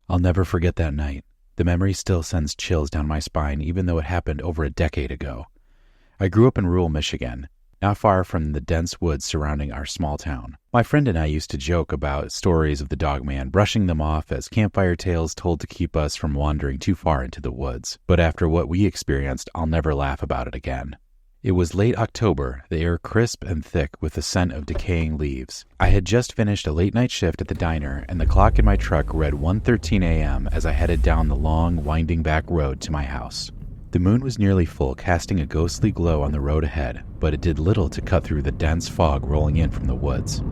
I'll never forget that night. The memory still sends chills down my spine, even though it happened over a decade ago. I grew up in rural Michigan, not far from the dense woods surrounding our small town. My friend and I used to joke about stories of the Dogman, brushing them off as campfire tales told to keep us from wandering too far into the woods. But after what we experienced, I'll never laugh about it again. It was late October, the air crisp and thick with the scent of decaying leaves. I had just finished a late-night shift at the diner, and the clock in my truck read 1:13 a.m. as I headed down the long, winding back road to my house. The moon was nearly full, casting a ghostly glow on the road ahead, but it did little to cut through the dense fog rolling in from the woods.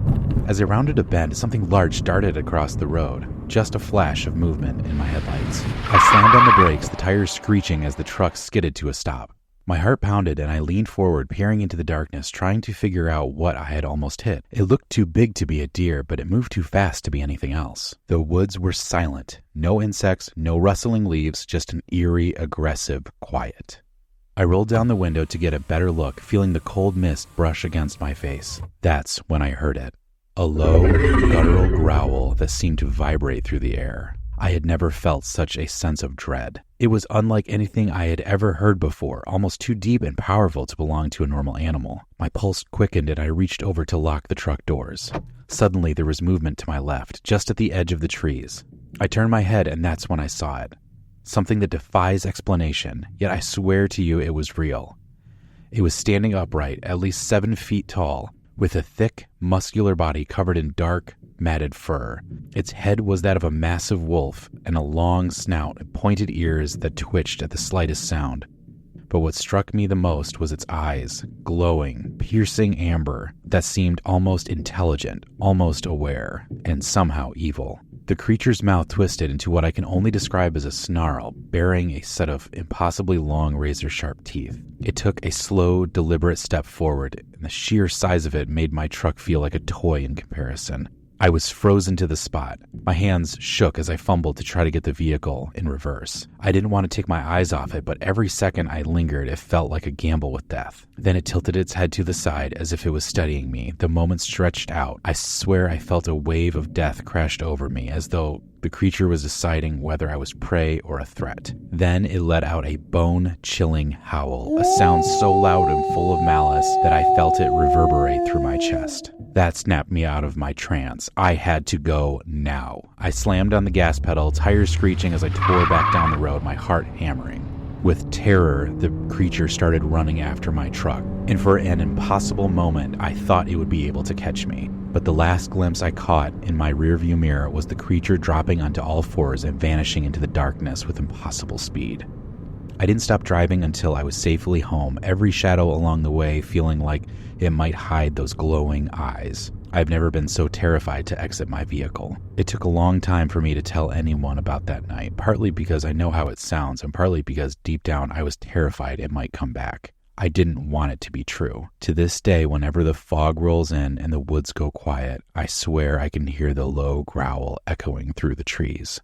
As I rounded a bend, something large darted across the road, just a flash of movement in my headlights. I slammed on the brakes, the tires screeching as the truck skidded to a stop. My heart pounded and I leaned forward, peering into the darkness, trying to figure out what I had almost hit. It looked too big to be a deer, but it moved too fast to be anything else. The woods were silent. No insects, no rustling leaves, just an eerie, aggressive quiet. I rolled down the window to get a better look, feeling the cold mist brush against my face. That's when I heard it. A low, guttural growl that seemed to vibrate through the air. I had never felt such a sense of dread. It was unlike anything I had ever heard before, almost too deep and powerful to belong to a normal animal. My pulse quickened and I reached over to lock the truck doors. Suddenly there was movement to my left, just at the edge of the trees. I turned my head and that's when I saw it. Something that defies explanation, yet I swear to you it was real. It was standing upright, at least 7 feet tall, with a thick, muscular body covered in dark, matted fur. Its head was that of a massive wolf, and a long snout and pointed ears that twitched at the slightest sound. But what struck me the most was its eyes, glowing, piercing amber, that seemed almost intelligent, almost aware, and somehow evil. The creature's mouth twisted into what I can only describe as a snarl, bearing a set of impossibly long razor-sharp teeth. It took a slow, deliberate step forward, and the sheer size of it made my truck feel like a toy in comparison. I was frozen to the spot. My hands shook as I fumbled to try to get the vehicle in reverse. I didn't want to take my eyes off it, but every second I lingered, it felt like a gamble with death. Then it tilted its head to the side as if it was studying me. The moment stretched out. I swear I felt a wave of death crashed over me, as though the creature was deciding whether I was prey or a threat. Then it let out a bone-chilling howl, a sound so loud and full of malice that I felt it reverberate through my chest. That snapped me out of my trance. I had to go now. I slammed on the gas pedal, tires screeching as I tore back down the road, my heart hammering. With terror, the creature started running after my truck, and for an impossible moment, I thought it would be able to catch me. But the last glimpse I caught in my rearview mirror was the creature dropping onto all fours and vanishing into the darkness with impossible speed. I didn't stop driving until I was safely home, every shadow along the way feeling like it might hide those glowing eyes. I've never been so terrified to exit my vehicle. It took a long time for me to tell anyone about that night, partly because I know how it sounds, and partly because deep down I was terrified it might come back. I didn't want it to be true. To this day, whenever the fog rolls in and the woods go quiet, I swear I can hear the low growl echoing through the trees.